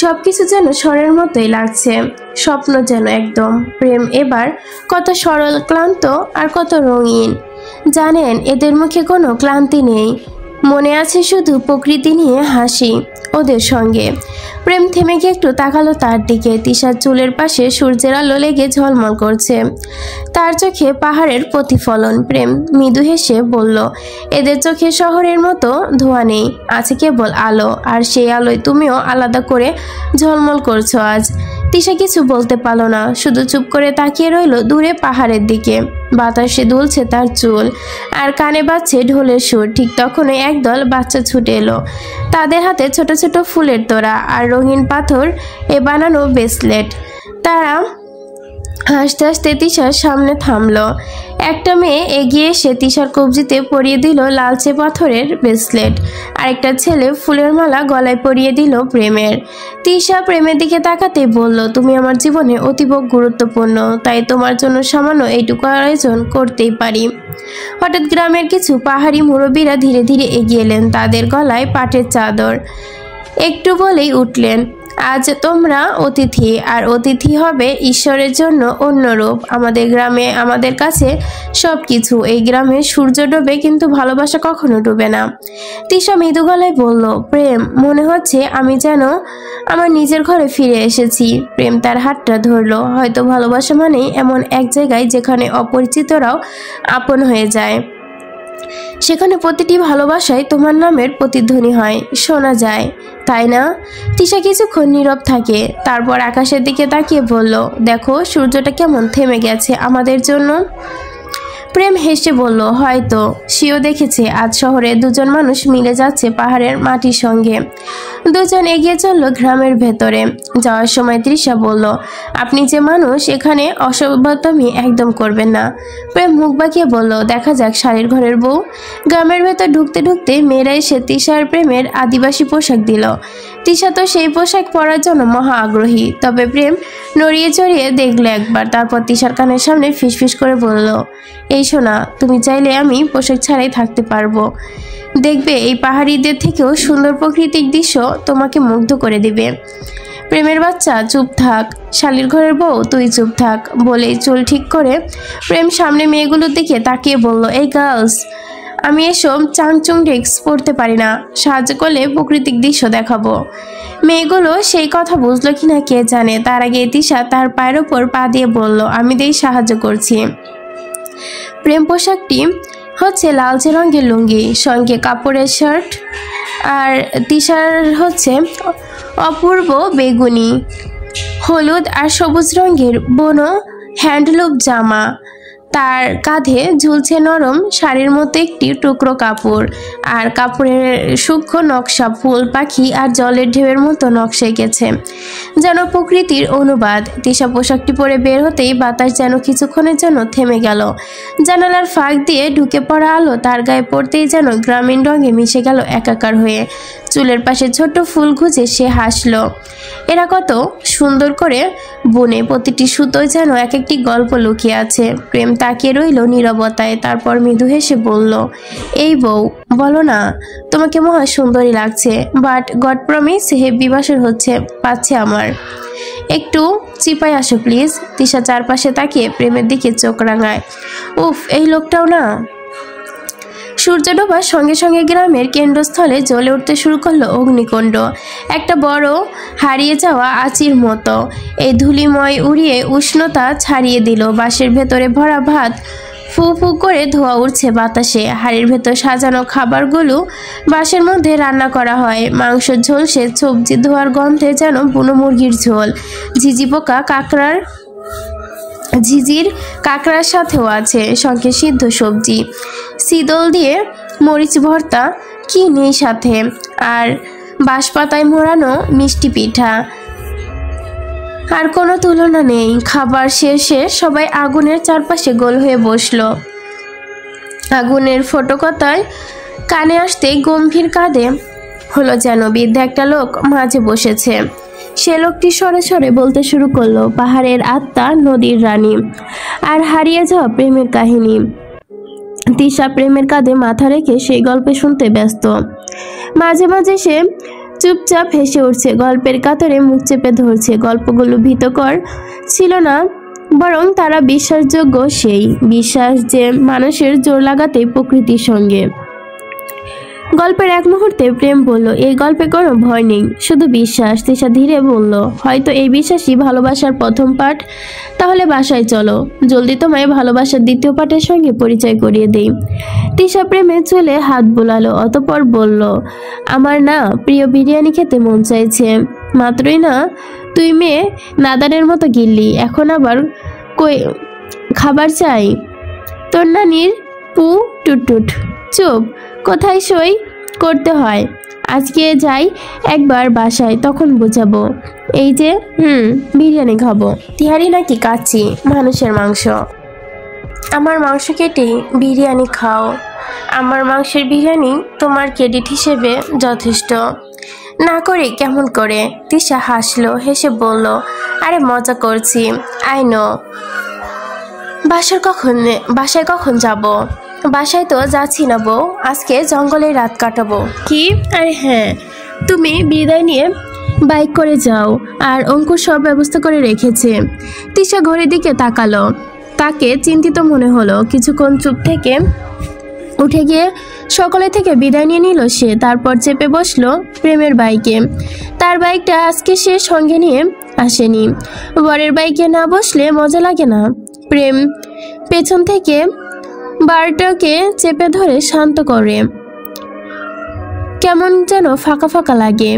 সবকিছু যেন স্বরের মতোই লাগছে, স্বপ্ন যেন একদম। প্রেম এবার কত সরল, ক্লান্ত আর কত রঙিন। জানেন, এদের মুখে কোনো ক্লান্তি নেই, মনে আছে শুধু প্রকৃতি নিয়ে হাসি ওদের সঙ্গে। প্রেম থেমে গিয়ে একটু তাকালো তার দিকে। তিশার চুলের পাশে সূর্যের আলো লেগে ঝলমল করছে, তার চোখে পাহাড়ের প্রতিফলন। প্রেম মৃদু হেসে বলল, এদের চোখে শহরের মতো ধোঁয়া নেই, আছে কেবল আলো, আর সেই আলোয় তুমিও আলাদা করে ঝলমল করছো আজ। তিশা কিছু বলতে পারল না, শুধু চুপ করে তাকিয়ে রইল দূরে পাহাড়ের দিকে। বাতাসে দুলছে তার চুল, আর কানে বাজছে ঢোলের সুর। ঠিক তখনই একদল বাচ্চা ছুটে এলো, তাদের হাতে ছোট ছোট ফুলের তোড়া আর রঙিন পাথর বানানো ব্রেসলেট। তারা হাসতে হাসতে তিশার সামনে থামলো। একটা মেয়ে এগিয়ে এসে তিশার কবজিতে পরিয়ে দিল লালচে পাথরের ব্রেসলেট, আর একটা ছেলে ফুলের মালা গলায় পরিয়ে দিল প্রেমের। তিশা প্রেমের দিকে তাকাতে বলল, তুমি আমার জীবনে অতীব গুরুত্বপূর্ণ, তাই তোমার জন্য সামান্য এইটুকু আয়োজন করতেই পারি। হঠাৎ গ্রামের কিছু পাহাড়ি মুরব্বীরা ধীরে ধীরে এগিয়ে এলেন, তাদের গলায় পাটের চাদর। একটু বলেই উঠলেন, আজ তোমরা অতিথি, আর অতিথি হবে ঈশ্বরের জন্য অন্য রূপ। আমাদের গ্রামে, আমাদের কাছে সব কিছু। এই গ্রামে সূর্য ডোবে, কিন্তু ভালোবাসা কখনো ডুবে না। তিশা মৃদু গলায় বলল, প্রেম, মনে হচ্ছে আমি যেন আমার নিজের ঘরে ফিরে এসেছি। প্রেম তার হাতটা ধরলো। হয়তো ভালোবাসা মানেই এমন এক জায়গায় যেখানে অপরিচিতরাও আপন হয়ে যায়, সেখানে প্রতিটি ভালোবাসায় তোমার নামের প্রতিধ্বনি হয়, শোনা যায়, তাই না? তিশা কিছুক্ষণ নীরব থাকে, তারপর আকাশের দিকে তাকিয়ে বলল, দেখো সূর্যটা কেমন থেমে গেছে আমাদের জন্য। প্রেম হেসে বলল, হয়তো সেও দেখেছে আজ শহরে দুজন মানুষ মিলে যাচ্ছে পাহাড়ের মাটির সঙ্গে। দুজন এগিয়ে চলল গ্রামের ভেতরে। যাওয়ার সময় তৃষা বলল, আপনি যে মানুষ, এখানে অসভ্যতামি একদম করবেন না। প্রেম মুখ বাঁকিয়ে বলল, দেখা যাক শাড়ির ঘরের বউ। গ্রামের ভেতর ঢুকতে ঢুকতে মেয়েরা এসে তৃষার প্রেমের আদিবাসী পোশাক দিল। তৃষা তো সেই পোশাক পরার জন্য মহা আগ্রহী, তবে প্রেম নড়িয়ে চড়িয়ে দেখলো একবার, তারপর তৃষার কানের সামনে ফিসফিস করে বলল, এই শোনা, তুমি চাইলে আমি পোশাক ছাড়াই থাকতে পারবো। দেখবে এই পাহাড়িদের থেকেও সুন্দর প্রাকৃতিক দৃশ্য তোমাকে মুগ্ধ করে দিবে। প্রেমের বাচ্চা, চুপ থাক। শালির ঘরের বউ, তুই চুপ থাক। বলেই চুল ঠিক করে প্রেম সামনে মেয়েগুলোর দিকে তাকিয়ে বলল, এই গার্লস, আমি এসব চাংচুং ডেক্স পড়তে পারি না, সাহায্য করলে প্রাকৃতিক দৃশ্য দেখাবো। মেয়েগুলো সেই কথা বুঝলো কিনা কে জানে। তার আগে তিশা তার পায়ের ওপর পা দিয়ে বলল, আমি দেই সাহায্য করছি। প্রেম পোশাকটি হচ্ছে লালচে রঙের লুঙ্গি, সঙ্গে কাপড়ের শার্ট, আর তিশার হচ্ছে অপূর্ব বেগুনি, হলুদ আর সবুজ রঙের বনো হ্যান্ডলুম জামা। তার কাঁধে ঝুলছে নরম শাড়ির মতো একটি টুকরো কাপড়, আর কাপড়ের সূক্ষ্ম নকশা ফুল, পাখি আর জলের ঢেউয়ের মতো নকশা এঁকেছে, যেন প্রকৃতির অনুবাদ। তিশা পোশাকটি পরে বের হতেই বাতাস যেন কিছুক্ষণের জন্য থেমে গেল। জানালার ফাঁক দিয়ে ঢুকে পড়া আলো তার গায়ে পড়তেই যেন গ্রামীণ রঙে মিশে গেল একাকার হয়ে। চুলের পাশে ছোট্ট ফুল গুজে সে হাসলো। এরা কত সুন্দর করে বুনে, প্রতিটি সুতোয় যেন এক একটি গল্প লুকিয়ে আছে। প্রেম তাকিয়ে রইল নীরবতায়, তারপর মৃদু হেসে বলল, এই বউ, বলো না, তোমাকে মহা সুন্দরী লাগছে, বাট গড প্রমিস হেব্বি বাসর পাচ্ছে আমার। একটু চিপায় আসো প্লিজ। তিশা চারপাশে তাকিয়ে প্রেমের দিকে চোখ রাঙায়। উফ, এই লোকটাও না। সূর্য ডোবার সঙ্গে সঙ্গে গ্রামের কেন্দ্রস্থলে জ্বলে উঠতে শুরু করলো অগ্নিকুণ্ড, একটা বড় হারিয়ে যাওয়া আঁচির মতো। এই ধূলিময় উড়িয়ে উষ্ণতা ছাড়িয়ে দিল। বাঁশের ভেতরে ভরা ভাত ফু ফু করে ধোয়া উঠছে বাতাসে। হাড়ির ভেতর সাজানো খাবারগুলো বাঁশের মধ্যে রান্না করা হয়। মাংস ঝলসে, সবজি ধোয়ার গন্ধে যেন বুনো মুরগির ঝোল। ঝিঝির কাঁকড়ার সাথেও আছে সঙ্গে সিদ্ধ সবজি, শীতল দিয়ে মরিচ ভর্তা, কি নেই সাথে, আর বাঁশপাতায় মোড়ানো মিষ্টি পিঠা। আর কোনো তুলনা নেই। খাবার শেষে সবাই আগুনের চারপাশে গোল হয়ে বসলো। আগুনের ফোটকতায় কানে আসতেই গম্ভীর কাঁধে হলো যেন বৃদ্ধ একটা লোক মাঝে বসেছে। সে লোকটি সরে সরে বলতে শুরু করলো পাহাড়ের আত্মা, নদীর রানী, আর হারিয়ে যাওয়া প্রেমের কাহিনী। তিশা প্রেমের কাঁধে মাথা রেখে সেই গল্পে শুনতে ব্যস্ত। মাঝে মাঝে সে চুপচাপ হেসে উঠছে, গল্পের কাতরে মুখ চেপে ধরছে। গল্পগুলো ভীতকর ছিল না, বরং তারা বিশ্বাসযোগ্য। সেই বিশ্বাস যে মানুষের জোর লাগাতেই প্রকৃতির সঙ্গে। গল্পের এক মুহূর্তে প্রেম বলল, এই গল্পে কোনো ভয় নেই, শুধু বিশ্বাস। তিশা ধীরে বলল, হয়তো এই বিশ্বাসই ভালোবাসার প্রথম পাঠ। তাহলে বাসায় চলো, জলদি তোমায় ভালোবাসার দ্বিতীয় পাঠের সঙ্গে পরিচয় করিয়ে দেই। তিশা প্রেমে চুলে হাত বোলালো, অতঃপর বলল, আমার না প্রিয় বিরিয়ানি খেতে মন চাইছে। মাত্রই না তুই মেয়ে নাদানের মতো গিললি, এখন আবার কই খাবার চাই? তোর নানির পু টুটুট। চুপ, কোথায় সই করতে হয়? আজকে যাই একবার বাসায়, তখন বোঝাবো। এই যে বিরিয়ানি খাবো। তিহারি নাকি কাচ্চি? মানুষের মাংস। আমার মাংস কেটে বিরিয়ানি খাও। আমার মাংসের বিরিয়ানি তোমার ক্রেডিট হিসেবে যথেষ্ট। না করে কেমন করে? তিশা হাসলো, হেসে বলল, আরে মজা করছি, আই নো। বাসায় কখন যাব? বাসায় তো যাচ্ছি না বউ, আজকে জঙ্গলে রাত কাটাবো। কি? আরে হ্যাঁ, তুমি বিদায় নিয়ে বাইক করে যাও, আর অঙ্কুর সব ব্যবস্থা করে রেখেছে। তিশা ঘড়ির দিকে তাকালো, তাকে চিন্তিত মনে হলো। কিছুক্ষণ চুপ থেকে উঠে গিয়ে সকলে থেকে বিদায় নিয়ে নিল সে। তারপর চেপে বসলো প্রেমের বাইকে। তার বাইকটা আজকে সে সঙ্গে নিয়ে আসেনি। বরের বাইকে না বসলে মজা লাগে না। প্রেম পেছন থেকে বারটাকে চেপে ধরে শান্ত করে। কেমন যেন ফাঁকা ফাঁকা লাগে।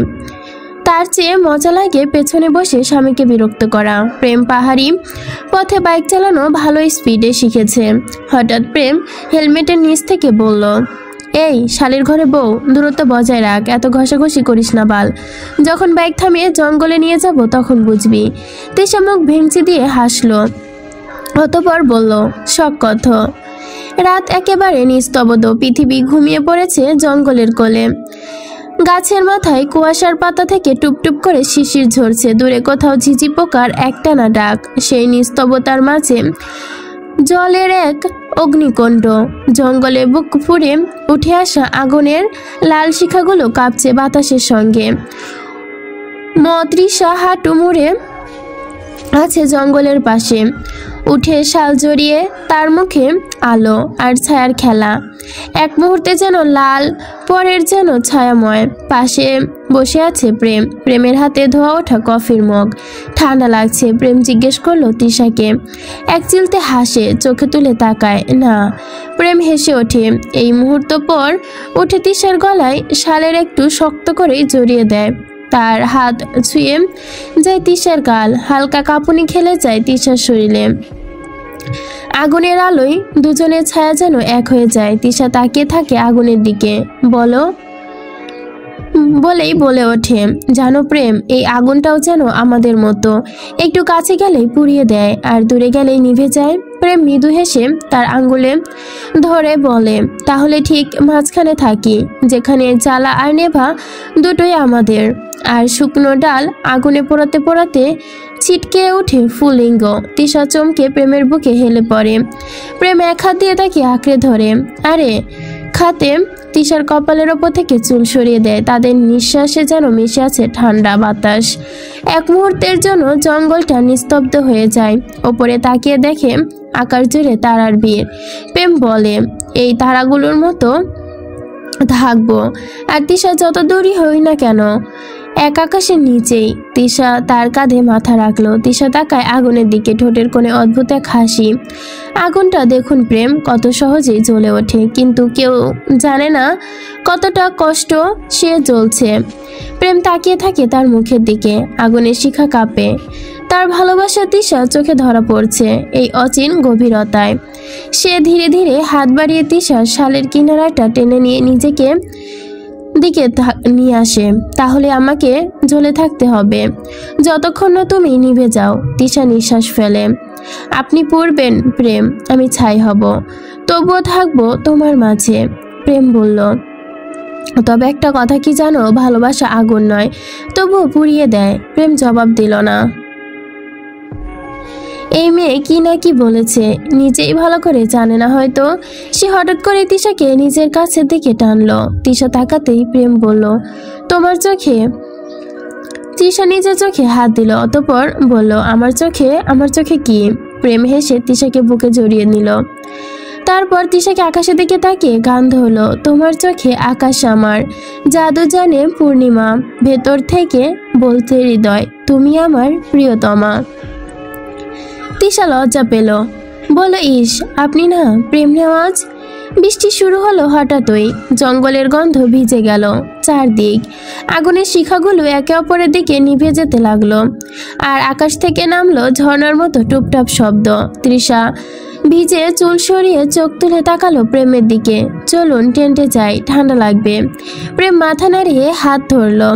তার চেয়ে মজা লাগে পেছনে বসে স্বামীকে বিরক্ত করা। প্রেম পাহাড়ি পথে বাইক চালানো ভালো স্পিডে শিখেছে। হঠাৎ প্রেম হেলমেটের নিচ থেকে বলল, এই শালির ঘরে বউ, দূরত্ব বজায় রাখ, এত ঘষাঘষি করিস না বাল। যখন বাইক থামিয়ে জঙ্গলে নিয়ে যাব তখন বুঝবি। তিশা মুখ ভেঙচি দিয়ে হাসলো, অতঃপর বলল, শখ কথ। রাত একেবারে নিস্তব্ধ। পৃথিবী ঘুমিয়ে পড়েছে জঙ্গলের কোলে। গাছের মাথায় কুয়াশার পাতা থেকে টুপটুপ করে শিশির ঝরছে। দূরে কোথাও ঝিঝি পোকার একটানা ডাক। সেই নিস্তব্ধতার মাঝে জলের এক অগ্নিকুণ্ড। জঙ্গলে বুক ফুঁড়ে উঠে আসা আগুনের লাল শিখাগুলো কাঁপছে বাতাসের সঙ্গে। মদৃষা হাঁটু মুড়ে আছে জঙ্গলের পাশে। উঠে শাল জড়িয়ে তার মুখে আলো আর ছায়ার খেলা। এক মুহূর্তে যেন লাল, পরের যেন ছায়াময়। পাশে বসে আছে প্রেম। প্রেমের হাতে ধোয়া ওঠা কফির মগ। ঠান্ডা লাগছে। প্রেম জিজ্ঞেস করলো তিশাকে। এক চিলতে হাসে, চোখে তুলে তাকায় না। প্রেম হেসে ওঠে। এই মুহূর্ত পর উঠে তিশার গলায় শালের একটু শক্ত করেই জড়িয়ে দেয়। তার হাত ছুঁয়ে যায় তিশার গাল। হালকা কাঁপুনি খেলে যায় তিশার শরীরে। আগুনের আলোয় দুজনের ছায়া যেন এক হয়ে যায়। তিশা তাকিয়ে থাকে আগুনের দিকে। বলেই বলে ওঠে, জানো প্রেম, এই আগুনটাও যেন আমাদের মতো, একটু কাছে গেলেই পুড়িয়ে দেয় আর দূরে গেলেই নিভে যায়। প্রেম মৃদু হেসে তার আঙ্গুলে ধরে বলে, তাহলে ঠিক মাঝখানে থাকি, যেখানে জ্বালা আর নেভা দুটোই আমাদের। আর শুকনো ডাল আগুনে পোড়াতে পোড়াতে ছিটকে ওঠে ফুলিঙ্গ। তিশা চমকে প্রেমের বুকে হেলে পড়ে। প্রেম এক হাত দিয়ে তাকে আঁকড়ে ধরে, আরে খাতে তিশার কপালের ওপর থেকে চুল সরিয়ে দেয়। তাদের নিঃশ্বাসে যেন মিশে আছে ঠান্ডা বাতাস। এক মুহূর্তের জন্য জঙ্গলটা নিস্তব্ধ হয়ে যায়। ওপরে তাকিয়ে দেখে আকাশ জুড়ে তারার ভিড়। প্রেম বলে, এই তারাগুলোর মতো থাকবো। আর তিশা যত দূরই হই না কেন, এক আকাশের নিচেই। তিশা তার কাঁধে মাথা রাখলো। তিশা তাকায় আগুনের দিকে, ঠোঁটের কোণে অদ্ভুত এক হাসি। আগুনটা দেখুন প্রেম, কত সহজেই জ্বলে ওঠে, কিন্তু কেউ জানে না কতটা কষ্ট সে জ্বলছে। প্রেম তাকিয়ে থাকে তার মুখের দিকে। আগুনের শিখা কাঁপে। তার ভালোবাসা তিশা চোখে ধরা পড়ছে এই অচিন গভীরতায়। সে ধীরে ধীরে হাত বাড়িয়ে তিশার শালের কিনারাটা টেনে নিয়ে নিজেকে দিকে নিয়ে আসে। তাহলে আমাকে জ্বলে থাকতে হবে যতক্ষণ না তুমি নিভে যাও। তিশা নিঃশ্বাস ফেলে। আপনি পুড়বেন প্রেম, আমি ছাই হব, তবুও থাকবো তোমার মাঝে। প্রেম বলল, তবে একটা কথা কি জানো, ভালোবাসা আগুন নয়, তবুও পুড়িয়ে দেয়। প্রেম জবাব দিল না। এই মেয়ে কি না কি বলেছে, নিজেই ভালো করে জানে না হয়তো। সে হঠাৎ করে তিশাকে নিজের কাছের দিকে টানলো। তিশা তাকাতেই প্রেম বলল, তোমার চোখে। তিশা নিজের চোখে হাত দিল, অতঃপর বলল, আমার চোখে কি? প্রেম হেসে তিশাকে বুকে জড়িয়ে নিল। তারপর তিশাকে আকাশের দিকে তাকিয়ে গান ধরলো, তোমার চোখে আকাশ আমার, জাদু জানে পূর্ণিমা, ভেতর থেকে বলতে হৃদয়, তুমি আমার প্রিয়তমা। তিশা লজ্জা পেল, বলল, ইস, আপনি না প্রেম নেওয়াজ। বৃষ্টি শুরু হলো হঠাৎই। জঙ্গলের গন্ধ ভিজে গেল চারদিক। আগুনের শিখাগুলো একে অপরের দিকে নিভে যেতে লাগলো। আর আকাশ থেকে নামলো ঝর্ণার মতো টুপটাপ শব্দ। তৃষা ভিজে চুল সরিয়ে চোখ তুলে তাকালো প্রেমের দিকে। চলুন টেন্টে যাই, ঠান্ডা লাগবে। প্রেম মাথা নাড়িয়ে হাত ধরলো।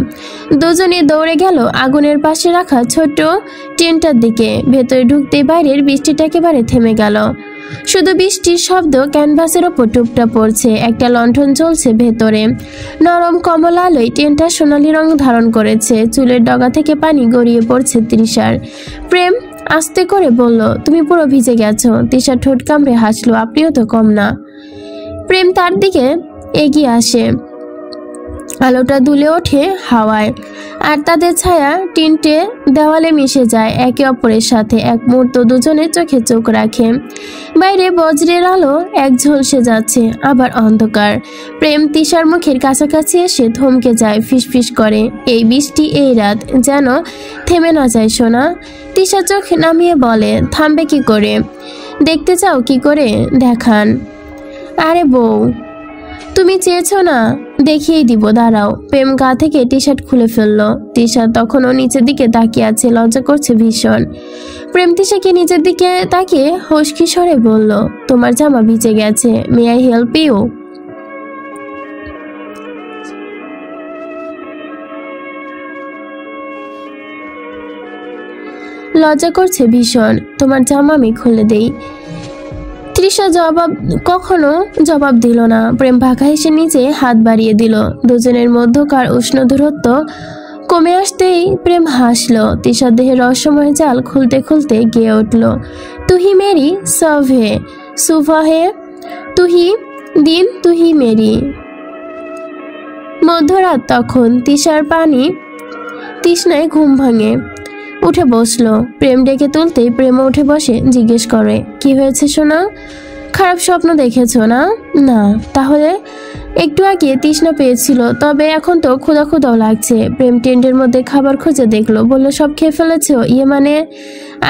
দুজনে দৌড়ে গেল আগুনের পাশে রাখা ছোট্ট টেন্টটার দিকে। ভেতরে ঢুকতেই বাইরের বৃষ্টিটা একেবারে থেমে গেল। শুধু বৃষ্টির শব্দ ক্যানভাসের ওপর টুপটা পড়ছে। একটা লণ্ঠন জ্বলছে ভেতরে। নরম কমলা আলোয় টেন্টটা সোনালি রং ধারণ করেছে। চুলের ডগা থেকে পানি গড়িয়ে পড়ছে তৃষার। প্রেম আস্তে করে বলল, তুমি পুরো ভিজে গেছো। তৃষা ঠোঁট কামড়ে হাসলো, আপনিও তো কম না। প্রেম তার দিকে এগিয়ে আসে। আলোটা দুলে ওঠে হাওয়ায়, আর তাদের ছায়া টিনটে দেওয়ালে মিশে যায় একে অপরের সাথে। এক মুহূর্ত দুজনে চোখে চোখ রাখে। বাইরে বজ্রের আলো এক ঝলসে যাচ্ছে, আবার অন্ধকার। প্রেম তৃষার মুখের কাছাকাছি এসে থমকে যায়, ফিসফিস করে, এই বৃষ্টি, এই রাত যেন থেমে না যায় সোনা। তৃষা চোখ নামিয়ে বলে, থামবে কি করে? দেখতে চাও কি করে? দেখান। আরে বউ, তুমি চেয়েছো না, দেখিয়েই দিব, দাঁড়াও। প্রেম গা থেকে টি শার্ট খুলে ফেললো। তৃষা তখনও নিচের দিকে তাকিয়ে আছে, লজ্জা করছে ভীষণ। প্রেম তৃষাকে নিচের দিকে তাকিয়ে হুশকি স্বরে বলল, তোমার জামা ভিজে গেছে, মে আই হেল্প ইউ? লজ্জা করছে ভীষণ, তোমার জামা আমি খুলে দেই। তৃষা কখনো জবাব দিল না। প্রেম ভাগা হেসে নিচে হাত বাড়িয়ে দিল। দুজনের মধ্যকার উষ্ণ দূরত্ব কমে আসতেই প্রেম হাসলো। তৃষার দেহের রহস্যময় জাল খুলতে খুলতে গেয়ে উঠল, তুহি মেরি সব হে সুফা হে, তুহি দিন তুহি মেরি। মধ্যরাত তখন। তৃষার পানি তৃষ্ণায় ঘুম ভাঙে, উঠে বসলো। প্রেম ডেকে তুলতেই প্রেমও উঠে বসে জিজ্ঞেস করে, কি হয়েছে সোনা? খারাপ স্বপ্ন দেখেছো না? না। তাহলে? একটু আগে তৃষ্ণা পেয়েছিল, তবে এখন তো ক্ষুধা ক্ষুধাও লাগছে। প্রেম টেন্টের মধ্যে খাবার খুঁজে দেখলো, বলল, সব খেয়ে ফেলেছো? ইয়ে মানে,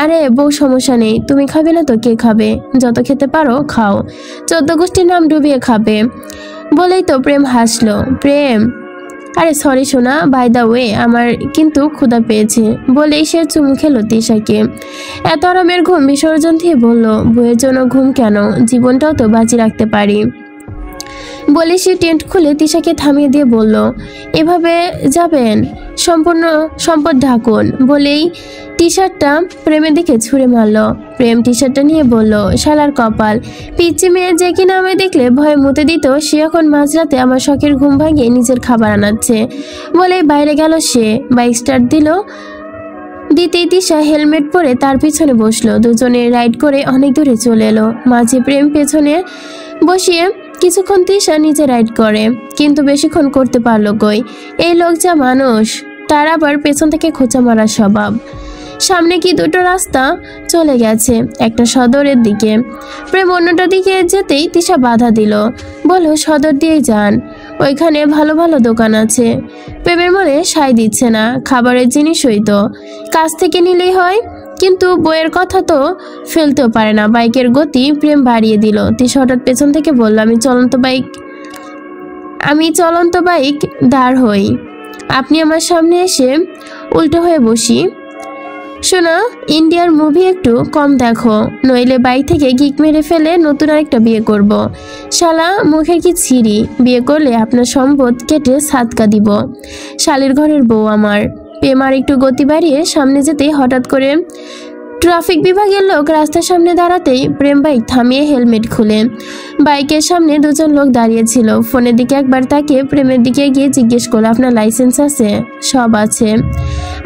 আরে বউ, সমস্যা নেই, তুমি খাবে না তো কে খাবে? যত খেতে পারো খাও, 14 গোষ্ঠীর নাম ডুবিয়ে খাবে। বলেই তো প্রেম হাসলো। প্রেম আরে সরি সোনা, বাই দ্য ওয়ে আমার কিন্তু ক্ষুধা পেয়েছে বলেই সে চুমু খেলো তিশাকে। এত আরামের ঘুম বিসর্জন দিয়ে বলল, বউয়ের জন্য ঘুম কেন, জীবনটাও তো বাঁচি রাখতে পারি বলে সে টেন্ট খুলে তিশাকে থামিয়ে দিয়ে বলল, এভাবে যাবেন, সম্পূর্ণ সম্পদ ঢাকুন বলেই টি শার্টটা প্রেমের দিকে ছুঁড়ে মারল। প্রেম টি শার্টটা নিয়ে বলল, শালার কপাল, পিচ্চি মেয়ে যে কিনা আমায় দেখলে ভয়ে মুতে দিত, সে এখন মাঝরাতে আমার শখের ঘুম ভাঙিয়ে নিজের খাবার আনাচ্ছে বলেই বাইরে গেল সে। বাইক স্টার্ট দিতেই তিশা হেলমেট পরে তার পিছনে বসলো। দুজনে রাইড করে অনেক দূরে চলে এলো। মাঝে প্রেম পেছনে বসিয়ে কিছুক্ষণ তিশা নিজে রাইড করে, কিন্তু বেশিক্ষণ করতে পারলো কই, এই লোক যা মানুষ, তার আবার পেছন থেকে খোঁচা মারার স্বভাব। সামনে কি দুটো রাস্তা চলে গেছে, একটা সদরের দিকে। প্রেম অন্যটা দিকে যেতেই তিশা বাধা দিল, বলো সদর দিয়েই যান, ওইখানে ভালো ভালো দোকান আছে। প্রেমের মনে সায় দিচ্ছে না, খাবারের জিনিসই তো কাছ থেকে নিলেই হয়, কিন্তু বইয়ের কথা তো ফেলতেও পারে না। বাইকের গতি প্রেম বাড়িয়ে দিল। তিশা হঠাৎ পেছন থেকে বলল, আমি চলন্ত বাইক দাঁড় হই, আপনি আমার সামনে এসে উল্টো হয়ে বসি। শোনা, ইন্ডিয়ার মুভি একটু কম দেখো, নইলে বাইক থেকে কিক মেরে ফেলে নতুন আরেকটা বিয়ে করব। শালা মুখের কি ছিঁড়ি, বিয়ে করলে আপনার সম্পদ কেটে সাতকা দিব, শালের ঘরের বউ আমার। প্রেম আর একটু গতি বাড়িয়ে সামনে যেতেই হঠাৎ করে ট্রাফিক বিভাগের লোক রাস্তার সামনে দাঁড়াতেই প্রেম বাইক থামিয়ে হেলমেট খুলে বাইকের সামনে দুজন লোক দাঁড়িয়েছিল। ফোনের দিকে একবার তাকিয়ে প্রেমের দিকে গিয়ে জিজ্ঞেস করলো, আপনার লাইসেন্স আছে? সব আছে।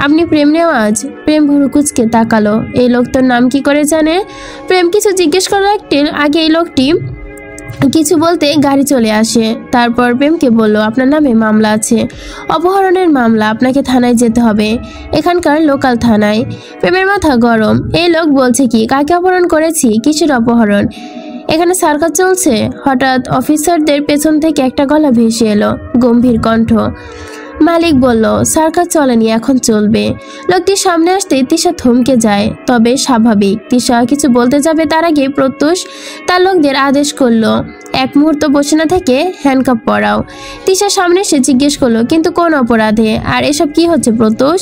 আপনি প্রেম নেওয়াজ? প্রেম ভুরু কুচকে তাকালো। এই লোকটার নাম কি করে জানে? প্রেম কিছু জিজ্ঞেস করার একটু আগে এই লোকটি কিছু বলতে গাড়ি চলে আসে। তারপর প্রেমকে বলল, আপনার নামে মামলা আছে, অপহরণের মামলা, আপনাকে থানায় যেতে হবে, এখানকার লোকাল থানায়। প্রেমের মাথা গরম, এই লোক বলছে কি, কাকে অপহরণ করেছি, কিসের অপহরণ, এখানে সার্কাস চলছে? হঠাৎ অফিসারদের পেছন থেকে একটা গলা ভেসে এলো, গম্ভীর কণ্ঠ। মালিক বলল, সার্কাস চলেনি, এখন চলবে। লোকটির সামনে আসতে তিশা থমকে যায়, তবে স্বাভাবিক। তিশা কিছু বলতে যাবে তার আগে প্রত্যুষ তার লোকদের আদেশ করলো, এক মুহূর্ত বসে না থেকে হ্যান্ডকাপ পরাও। তিশা সামনে এসে জিজ্ঞেস করলো, কিন্তু কোন অপরাধে, আর এসব কি হচ্ছে প্রত্যুষ?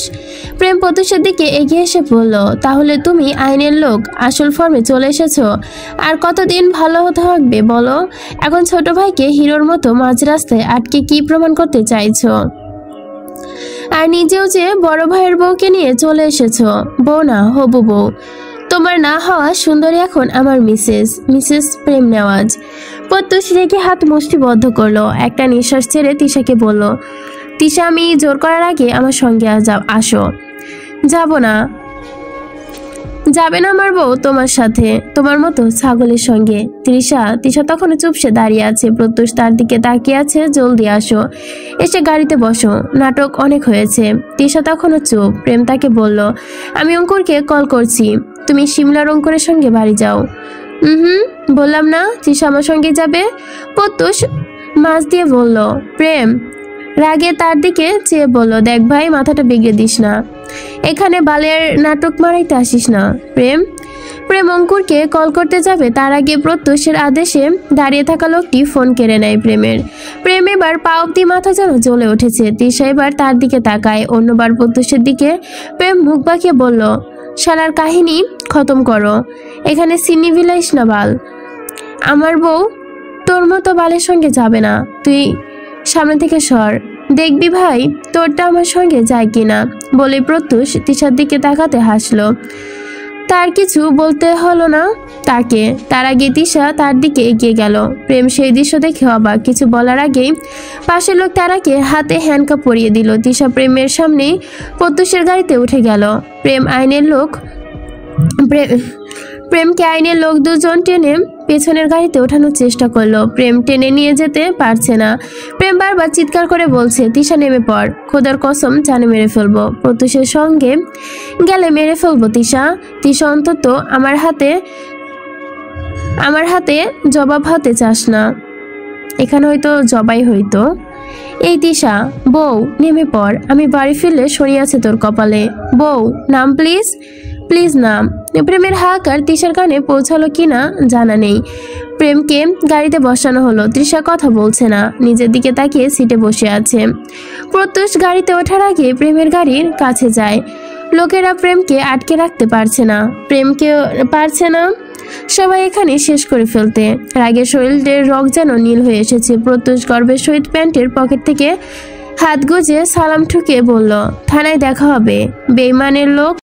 প্রেম প্রত্যুষের দিকে এগিয়ে এসে বলল, তাহলে তুমি আইনের লোক, আসল ফর্মে চলে এসেছো। আর কতদিন ভালো হতে হবে বলো? এখন ছোট ভাইকে হিরোর মতো মাঝ রাস্তায় আটকে কি প্রমাণ করতে চাইছো? আর নিজেও যে বড় ভাইয়ের বউকে নিয়ে চলে এসেছো, বউ না হবু বউ, তোমার না হওয়া সুন্দরী এখন আমার মিসেস প্রেম নেওয়াজ। প্রত্যুষ রেখে হাত মুষ্টিবদ্ধ করলো। একটা নিঃশ্বাস ছেড়ে তিশাকে বলল, তিশা, আমি জোর করার আগে আমার সঙ্গে আসো। যাব না। যাবে না আমার বউ তোমার সাথে, তোমার মতো ছাগলের সঙ্গে। তিশা তখনও চুপসে দাঁড়িয়ে আছে। প্রত্যুষ তার দিকে তাকিয়ে আছে, জলদি আসো, এসে গাড়িতে বসো, নাটক অনেক হয়েছে। তিশা তখনও চুপ। প্রেম তাকে বলল, আমি অঙ্কুরকে কল করছি, তুমি শিমলার অঙ্কুরের সঙ্গে বাড়ি যাও। বললাম না তিশা আমার সঙ্গে যাবে? প্রত্যুষ মাছ দিয়ে বলল। প্রেম রাগে তার দিকে চেয়ে বলল, দেখ ভাই, মাথাটা বিগড়ে দিস না, এখানে বালের নাটক মারাইতে আসিস না। প্রেম অঙ্কুরকে কল করতে যাবে তার আগে প্রত্যুষের আদেশে দাঁড়িয়ে থাকা লোকটি ফোন কেড়ে নেয় প্রেম এবার পা অব্দি মাথা যেন জ্বলে উঠেছে। তিশা এবার তার দিকে তাকায়, অন্যবার প্রত্যুষের দিকে। প্রেম মুখ বাঁকিয়ে বলল, শালার কাহিনী খতম করো, এখানে সিনি বিলাইস না বাল, আমার বউ তোর মতো বালের সঙ্গে যাবে না, তুই সামনে থেকে সর, দেখবি ভাই তোরটা আমার সঙ্গে যায় কিনা। বলে প্রত্যুষ তিশার দিকে তাকাতে হাসলো। তার কিছু বলতে হলো না তাকে। তার আগে তিশা তার দিকে এগিয়ে গেল। প্রেম সেই দৃশ্য দেখে অবাক। কিছু বলার আগেই পাশের লোক তারাকে হাতে হ্যান্ডকাপ পরিয়ে দিল। তিশা প্রেমের সামনেই প্রত্যুষের গাড়িতে উঠে গেল। প্রেমকে আইনের লোক দুজন টেনে পেছনের গাড়িতে ওঠানোর চেষ্টা করলো। প্রেম টেনে নিয়ে যেতে পারছে না। প্রেম বারবার চিৎকার করে বলছে, তিশা নেমে পড়, খোদার কসম জানে মেরে ফেলবো, প্রত্যুষের সঙ্গে গেলে মেরে ফেলবো তিশা অন্তত আমার হাতে জবাব হতে চাস না। এখানে হয়তো জবাই হইতো, এই দিশা, বউ নেমে পড়, আমি বাড়ি ফিরলে সরিয়ে আছে তোর কপালে। বউ নাম প্লিজ, প্লিজ নাম। প্রেমের হাহাকার তৃষার কানে পৌঁছালো কিনা জানা নেই। প্রেমকে গাড়িতে বসানো হলো। তৃষা কথা বলছে না, নিজের দিকে তাকিয়ে সিটে বসে আছে। প্রত্যুষ গাড়িতে ওঠার আগে প্রেমের গাড়ির কাছে যায়। লোকেরা প্রেমকে আটকে রাখতে পারছে না, প্রেমকে পারছে না সবাই এখানে শেষ করে ফেলতে। রাগে শরীরের রগ যেন নীল হয়ে এসেছে। প্রত্যুষ গর্বের সহিত প্যান্টের পকেট থেকে হাত গুজে সালাম ঠুকে বলল, থানায় দেখা হবে বেঈমানের লোক।